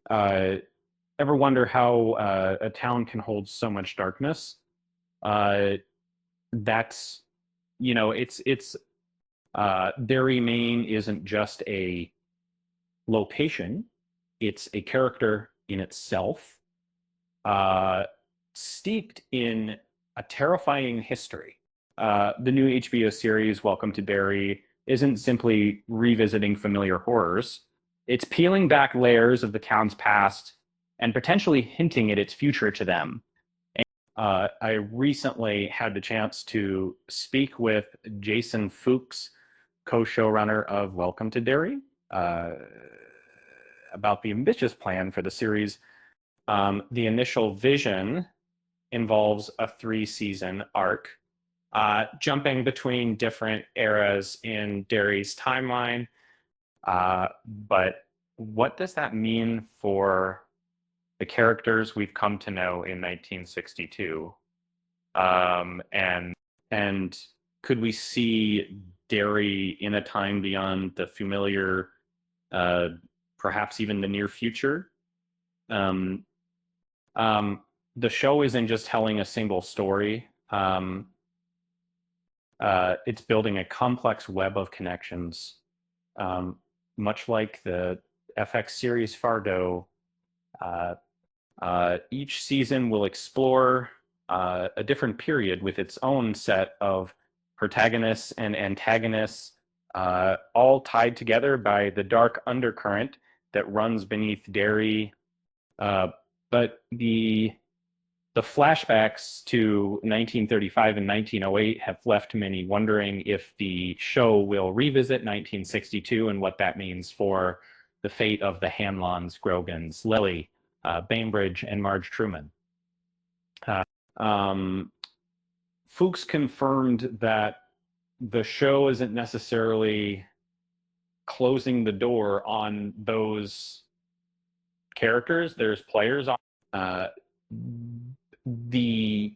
Uh, Ever wonder how a town can hold so much darkness? Uh, that's, it's Derry, Maine isn't just a location; it's a character in itself, uh, steeped in a terrifying history. The new HBO series, Welcome to Derry, isn't simply revisiting familiar horrors. It's peeling back layers of the town's past and potentially hinting at its future to them. I recently had the chance to speak with Jason Fuchs, co-showrunner of Welcome to Derry, uh, about the ambitious plan for the series. The initial vision involves a 3-season arc, jumping between different eras in Derry's timeline. But what does that mean for the characters we've come to know in 1962? And could we see Derry in a time beyond the familiar, uh, perhaps even the near future? Um, um, the show isn't just telling a single story. It's building a complex web of connections, um, much like the FX series Fargo. Uh, each season will explore a different period with its own set of protagonists and antagonists, all tied together by the dark undercurrent that runs beneath Derry. But the flashbacks to 1935 and 1908 have left many wondering if the show will revisit 1962 and what that means for the fate of the Hanlons, Grogans, Lily, Bainbridge, and Marge Truman. Uh, um, Fuchs confirmed that the show isn't necessarily closing the door on those characters. There's players on. Uh, the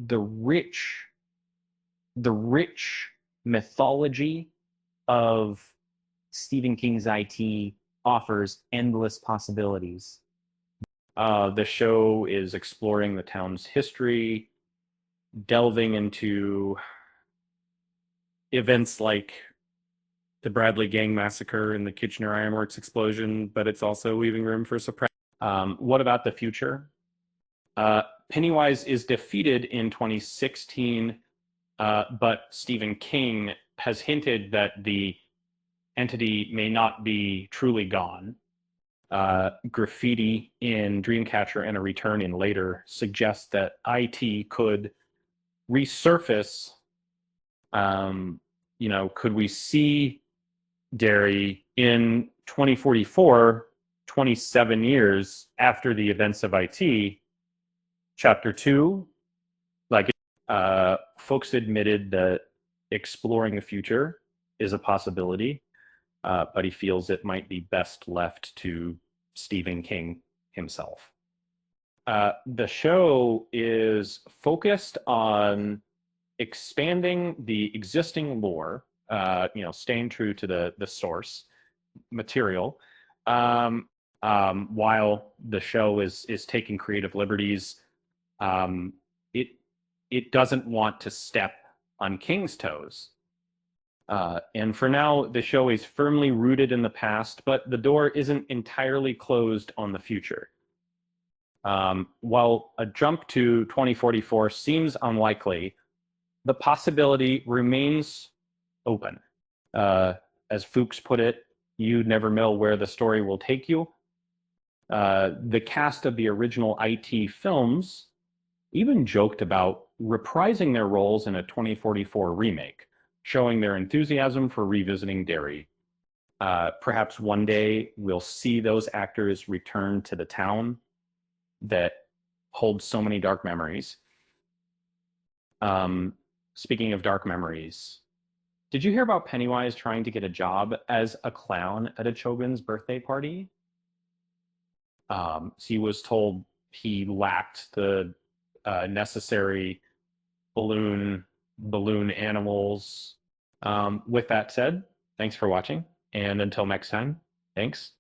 the rich the rich mythology of Stephen King's IT offers endless possibilities. The show is exploring the town's history, delving into events like the Bradley Gang massacre and the Kitchener Ironworks explosion, but it's also leaving room for surprise. What about the future? Pennywise is defeated in 2016, but Stephen King has hinted that the entity may not be truly gone. Graffiti in Dreamcatcher and a return in later suggests that IT could resurface. Could we see Derry in 2044, 27 years after the events of IT? Chapter 2, like, folks admitted that exploring the future is a possibility, but he feels it might be best left to Stephen King himself. The show is focused on expanding the existing lore, staying true to the source material, while the show is taking creative liberties. Um, it it doesn't want to step on King's toes. And for now, the show is firmly rooted in the past, but the door isn't entirely closed on the future. While a jump to 2044 seems unlikely, the possibility remains open. As Fuchs put it, you never know where the story will take you. The cast of the original IT films even joked about reprising their roles in a 2044 remake, showing their enthusiasm for revisiting Derry. Perhaps one day we'll see those actors return to the town that holds so many dark memories. Speaking of dark memories, did you hear about Pennywise trying to get a job as a clown at a Chogan's birthday party? He was told he lacked the necessary balloon animals. With that said, thanks for watching, and until next time, thanks